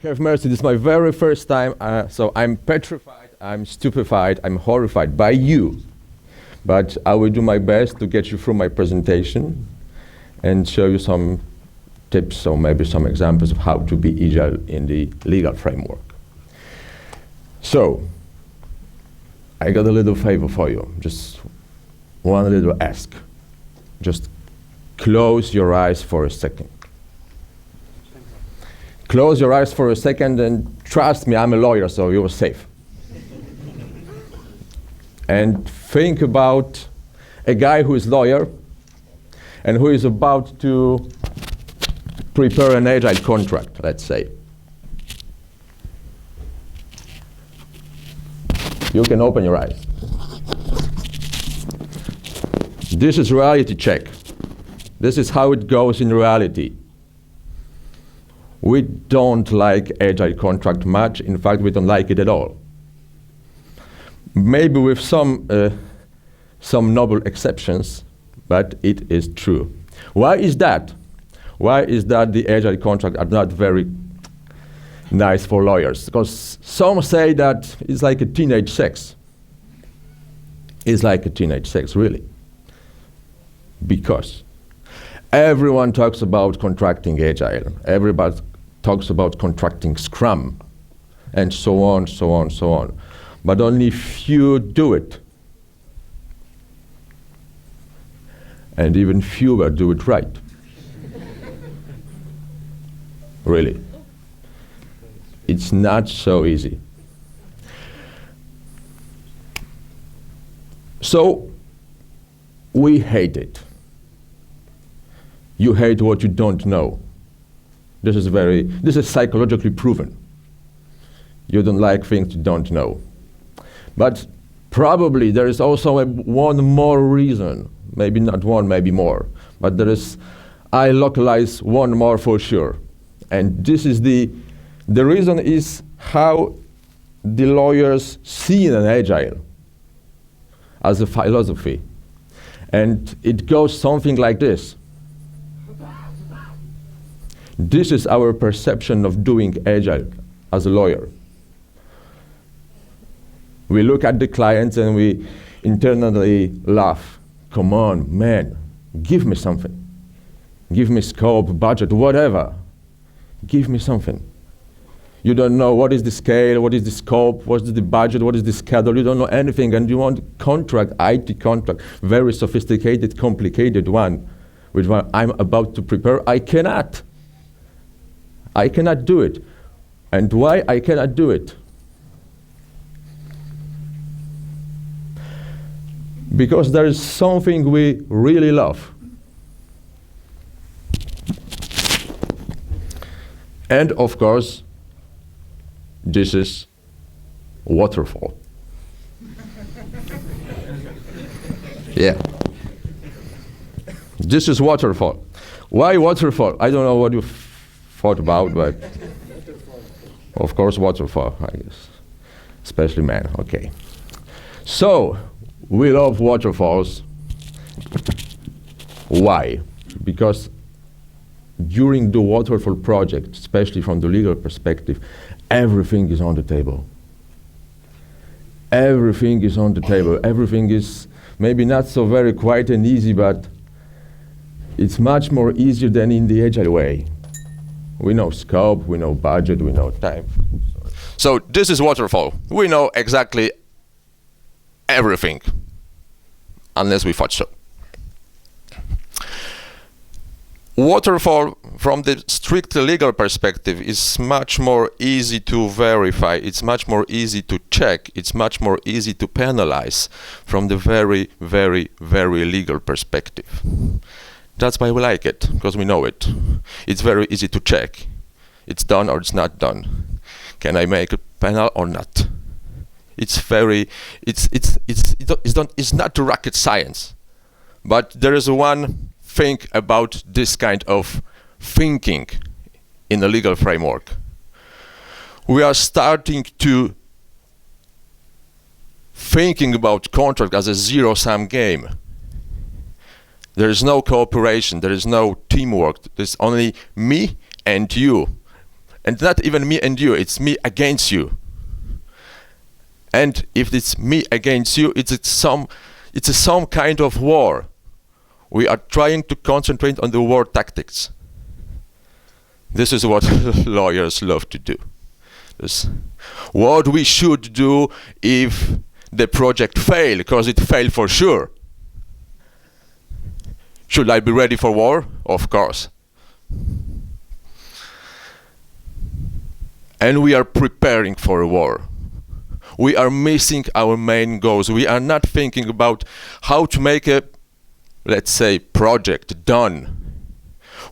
Have mercy, this is my very first time, so I'm petrified, I'm stupefied, I'm horrified by you. But I will do my best to get you through my presentation and show you some tips or maybe some examples of how to be agile in the legal framework. So, I got a little favor for you, just one little ask. Just close your eyes for a second. Close your eyes for a second and trust me, I'm a lawyer, so you're safe. And think about a guy who is a lawyer and who is about to prepare an agile contract, let's say. You can open your eyes. This is reality check. This is how it goes in reality. We don't like agile contract much. In fact, we don't like it at all. Maybe with some noble exceptions, but it is true. Why is that? Why is that the agile contracts are not very nice for lawyers? Because some say that it's like a teenage sex. It's like a teenage sex, really. Because everyone talks about contracting agile. Everybody talks about contracting Scrum, and so on, so on, so on. But only few do it. And even fewer do it right. Really. It's not so easy. So, we hate it. You hate what you don't know. This is psychologically proven. You don't like things you don't know. But probably there is also one more reason, maybe not one, maybe more, but I localize one more for sure. And this is the reason is how the lawyers see an agile as a philosophy. And it goes something like this. This is our perception of doing agile as a lawyer. We look at the clients and we internally laugh. Come on, man, give me something. Give me scope, budget, whatever. Give me something. You don't know what is the scale, what is the scope, what is the budget, what is the schedule. You don't know anything, and you want contract, IT contract, very sophisticated, complicated one, which one I'm about to prepare. I cannot do it. And why I cannot do it? Because there is something we really love. And of course, this is waterfall. Yeah. This is waterfall. Why waterfall? I don't know what you thought about, but of course waterfall, I guess. Especially men, okay. So, we love waterfalls. Why? Because during the waterfall project, especially from the legal perspective, everything is on the table. Everything is on the table. Everything is maybe not so very quiet and easy, but it's much more easier than in the agile way. We know scope, we know budget, we know time. So this is waterfall. We know exactly everything, unless we thought so. Waterfall, from the strictly legal perspective, is much more easy to verify, it's much more easy to check, it's much more easy to penalize from the very, very, very legal perspective. That's why we like it, because we know it. It's very easy to check. It's done or it's not done. Can I make a penal or not? It's not rocket science. But there is one thing about this kind of thinking in the legal framework. We are starting to thinking about contract as a zero-sum game. There is no cooperation, there is no teamwork, there's only me and you. And not even me and you, it's me against you. And if it's me against you, it's some kind of war. We are trying to concentrate on the war tactics. This is what lawyers love to do. This, what we should do if the project fails, because it failed for sure. Should I be ready for war? Of course. And we are preparing for a war. We are missing our main goals. We are not thinking about how to make a, let's say, project done.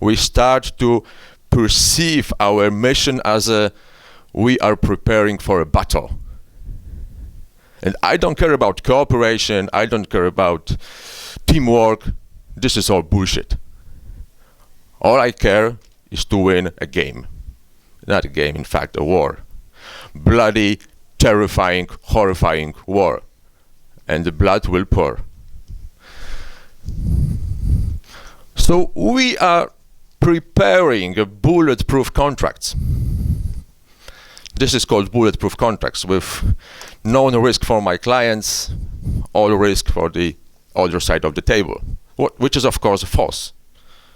We start to perceive our mission as we are preparing for a battle. And I don't care about cooperation, I don't care about teamwork. This is all bullshit. All I care is to win a game. Not a game, in fact, a war. Bloody, terrifying, horrifying war. And the blood will pour. So we are preparing a bulletproof contracts. This is called bulletproof contracts, with no risk for my clients, all risk for the other side of the table, which is of course false.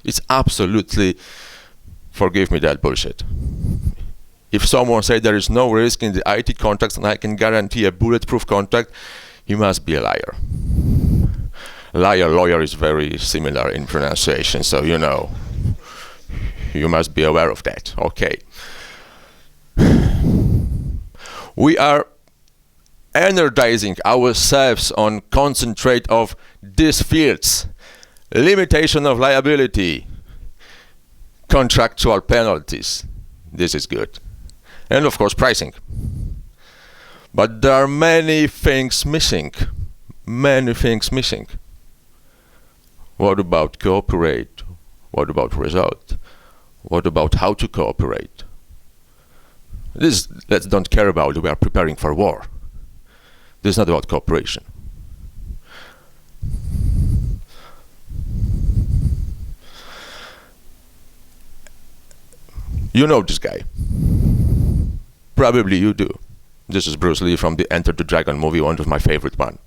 It's absolutely, forgive me that bullshit. If someone says there is no risk in the IT contracts and I can guarantee a bulletproof contract, he must be a liar. Liar, lawyer is very similar in pronunciation, so you know. You must be aware of that. Okay. We are energizing ourselves on concentrate of these fields. Limitation of liability, contractual penalties. This is good. And of course pricing. But there are many things missing. Many things missing. What about cooperate? What about result? What about how to cooperate? This, let's don't care about. We are preparing for war. This is not about cooperation. You know this guy. Probably you do. This is Bruce Lee from the Enter the Dragon movie, one of my favorite ones.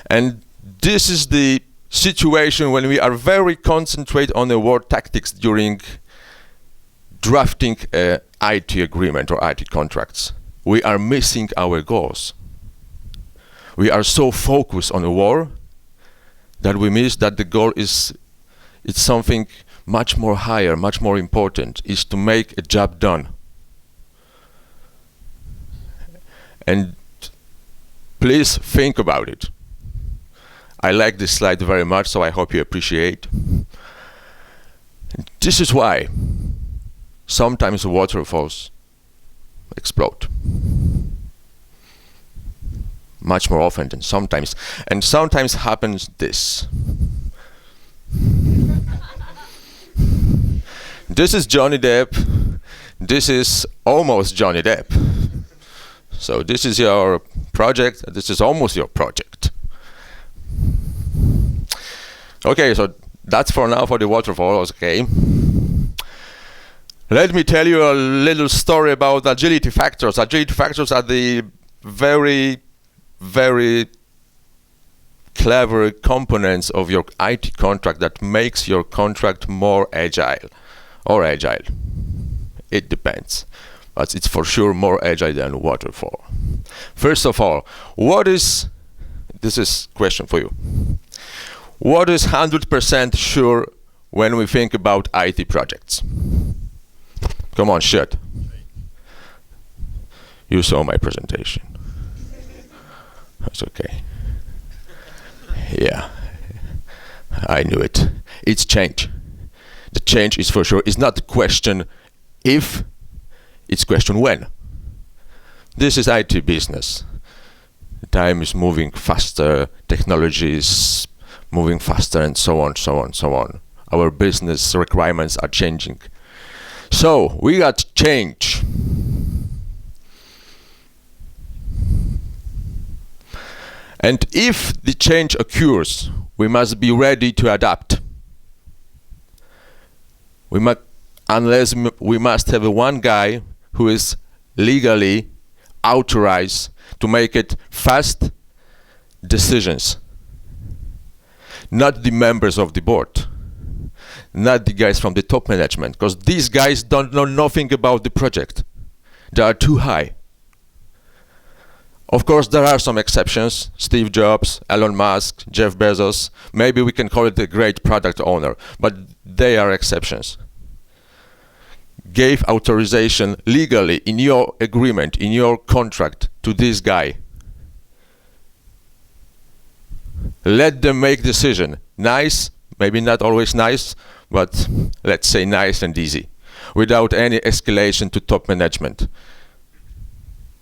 And this is the situation when we are very concentrated on the war tactics during drafting a IT agreement or IT contracts. We are missing our goals. We are so focused on the war that we miss that the goal is it's something much more higher, much more important, is to make a job done. And please think about it. I like this slide very much, so I hope you appreciate. This is why sometimes waterfalls explode. Much more often than sometimes. And sometimes happens this. This is Johnny Depp. This is almost Johnny Depp. So this is your project. This is almost your project. Okay, so that's for now for the waterfalls, okay? Let me tell you a little story about agility factors. Agility factors are the very, very clever components of your IT contract that makes your contract more agile. Or agile. It depends. But it's for sure more agile than waterfall. First of all, this is a question for you. What is 100% sure when we think about IT projects? Come on, shit. You saw my presentation. That's okay. Yeah, I knew it. It's change. The change is for sure. It's not the question if, it's question when. This is IT business. Time is moving faster, technology is moving faster, and so on, so on, so on. Our business requirements are changing. So, we got change. And if the change occurs, we must be ready to adapt. unless we must have one guy who is legally authorized to make it fast decisions. Not the members of the board, not the guys from the top management, because these guys don't know nothing about the project. They are too high. Of course, there are some exceptions. Steve Jobs, Elon Musk, Jeff Bezos. Maybe we can call it a great product owner, but they are exceptions. Gave authorization legally in your agreement, in your contract to this guy. Let them make decision. Nice, maybe not always nice, but let's say nice and easy, without any escalation to top management.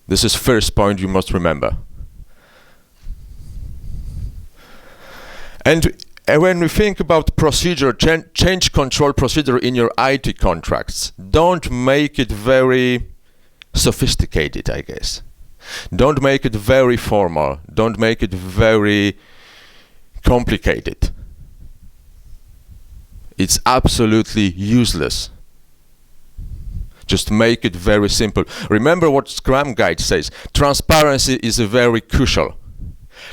This is first point you must remember. And when we think about procedure, change control procedure in your IT contracts, don't make it very sophisticated, I guess. Don't make it very formal. Don't make it very complicated. It's absolutely useless. Just make it very simple. Remember what Scrum Guide says. Transparency is very crucial.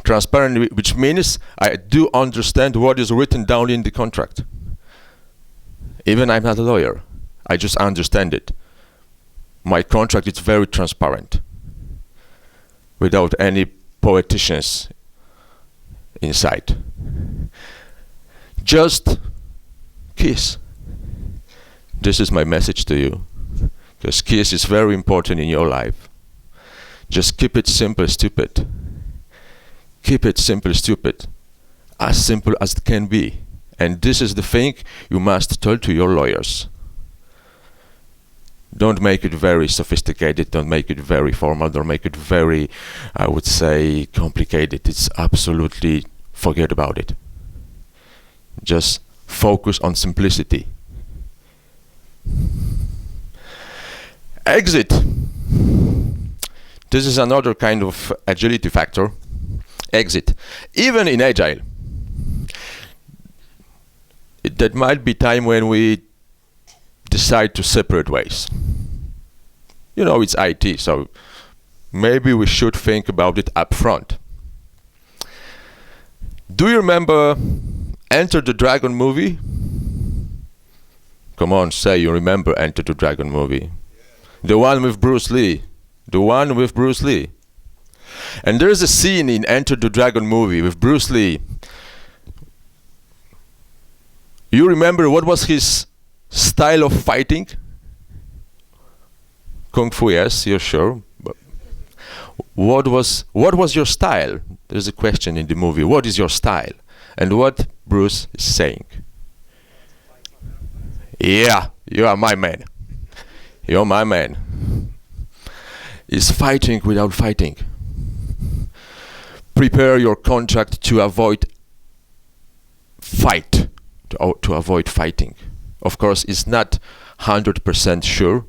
Transparency, which means I do understand what is written down in the contract. Even I'm not a lawyer. I just understand it. My contract is very transparent. Without any politicians inside. Just kiss. This is my message to you. Because kiss is very important in your life. Just keep it simple, stupid. Keep it simple, stupid. As simple as it can be. And this is the thing you must tell to your lawyers. Don't make it very sophisticated, don't make it very formal, don't make it very, I would say, complicated. It's absolutely, forget about it. Just focus on simplicity. Exit. This is another kind of agility factor. Exit. Even in Agile, that might be time when we decide to separate ways. You know, it's IT, so maybe we should think about it up front. Do you remember Enter the Dragon movie? Come on, say you remember Enter the Dragon movie. The one with Bruce Lee. The one with Bruce Lee. And there's a scene in Enter the Dragon movie with Bruce Lee. You remember what was his style of fighting? Kung Fu, yes, you're sure. But what was your style? There's a question in the movie. What is your style? And what Bruce is saying? Yeah, you are my man. You're my man. Is fighting without fighting. Prepare your contract to avoid fight, to avoid fighting. Of course, it's not 100% sure.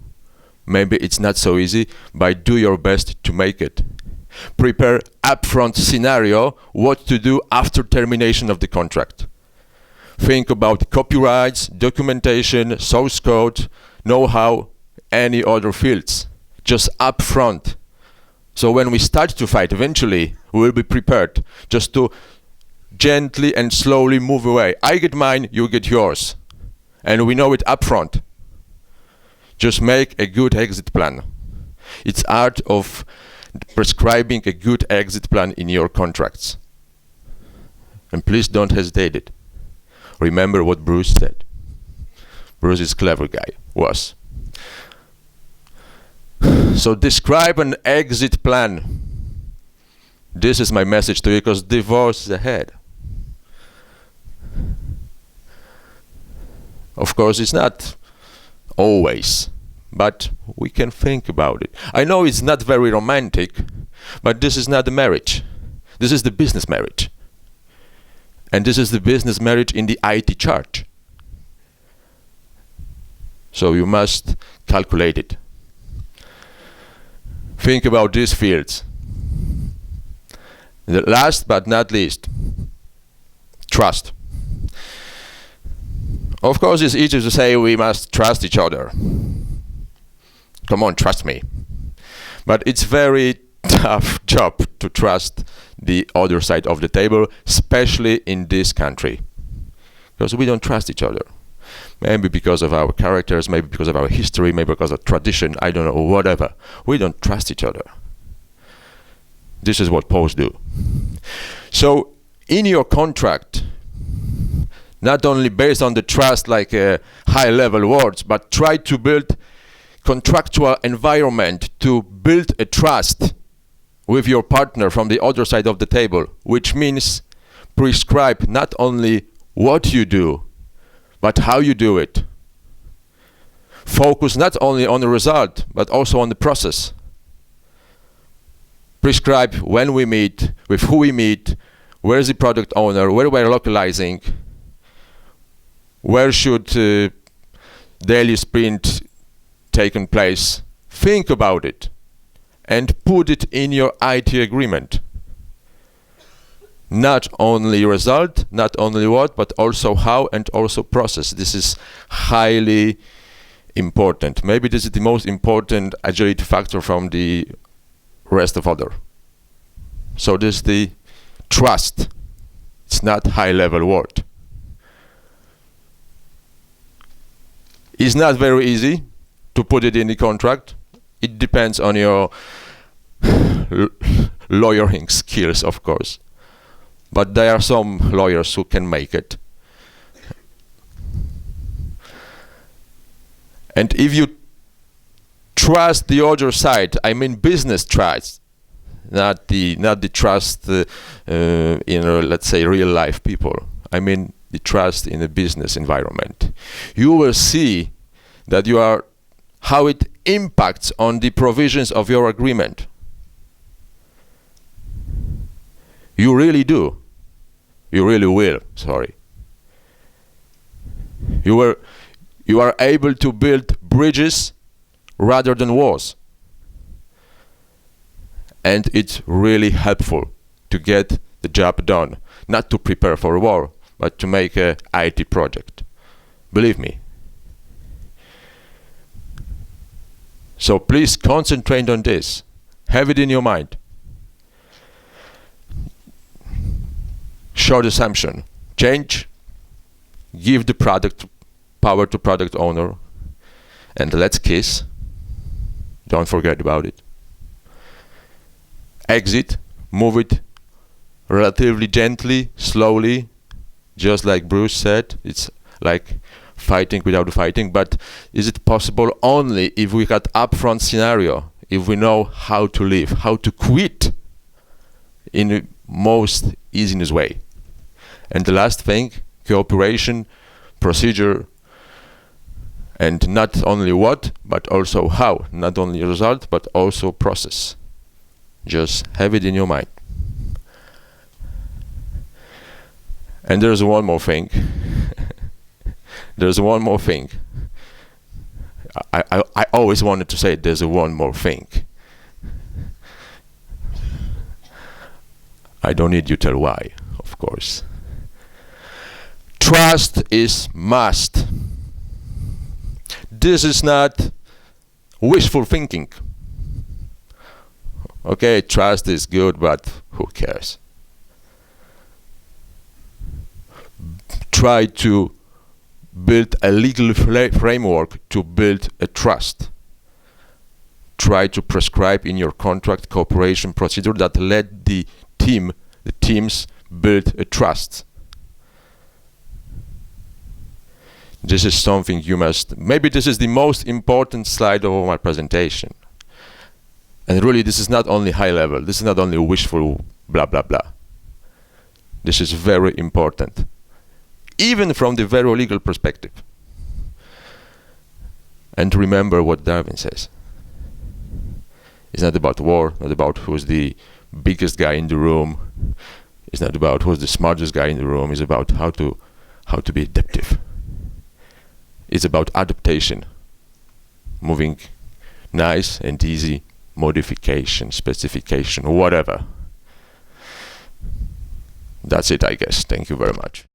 Maybe it's not so easy, but do your best to make it. Prepare upfront scenario what to do after termination of the contract. Think about copyrights, documentation, source code, know-how, any other fields. Just upfront. So when we start to fight, eventually we will be prepared just to gently and slowly move away. I get mine, you get yours. And we know it upfront. Just make a good exit plan. It's art of prescribing a good exit plan in your contracts. And please don't hesitate it. Remember what Bruce said. Bruce is a clever guy, was. So describe an exit plan. This is my message to you, because divorce is ahead. Of course, it's not always, but we can think about it. I know it's not very romantic, but this is not a marriage. This is the business marriage. And this is the business marriage in the IT chart. So you must calculate it. Think about these fields. The last but not least, trust. Of course, it's easy to say we must trust each other. Come on, trust me. But it's very tough job to trust the other side of the table, especially in this country, because we don't trust each other. Maybe because of our characters, maybe because of our history, maybe because of tradition, I don't know, whatever. We don't trust each other. This is what Poles do. So in your contract, not only based on the trust like high-level words, but try to build contractual environment to build a trust with your partner from the other side of the table, which means prescribe not only what you do, but how you do it. Focus not only on the result, but also on the process. Prescribe when we meet, with who we meet, where is the product owner, where we're localizing, where should daily sprint taken place. Think about it and put it in your IT agreement. Not only result, not only what, but also how and also process. This is highly important. Maybe this is the most important agility factor from the rest of other. So this is the trust. It's not high-level word. It's not very easy to put it in the contract. It depends on your lawyering skills, of course. But there are some lawyers who can make it. And if you trust the other side, I mean business trust, not the trust in let's say real life people. I mean the trust in a business environment. You will see that how it impacts on the provisions of your agreement. You really do. You really will, sorry. You are able to build bridges rather than walls. And it's really helpful to get the job done. Not to prepare for a war, but to make an IT project. Believe me. So please concentrate on this. Have it in your mind. Short assumption. Change. Give the product power to product owner. And let's kiss. Don't forget about it. Exit. Move it relatively gently, slowly. Just like Bruce said, it's like fighting without fighting. But is it possible only if we got upfront scenario, if we know how to live, how to quit in the most easiest way. And the last thing, cooperation, procedure, and not only what, but also how. Not only result, but also process. Just have it in your mind. And there's one more thing. There's one more thing. I always wanted to say there's one more thing. I don't need you to tell why, of course. Trust is must. This is not wishful thinking. Okay, trust is good, but who cares? Try to build a legal framework to build a trust. Try to prescribe in your contract cooperation procedure that let the teams build a trust. This is something you must, maybe this is the most important slide of my presentation. And really this is not only high level, this is not only wishful blah blah blah. This is very important, even from the very legal perspective. And remember what Darwin says. It's not about war, not about who's the biggest guy in the room. It's not about who's the smartest guy in the room. It's about how to be adaptive. It's about adaptation, moving nice and easy, modification, specification, whatever. That's it, I guess. Thank you very much.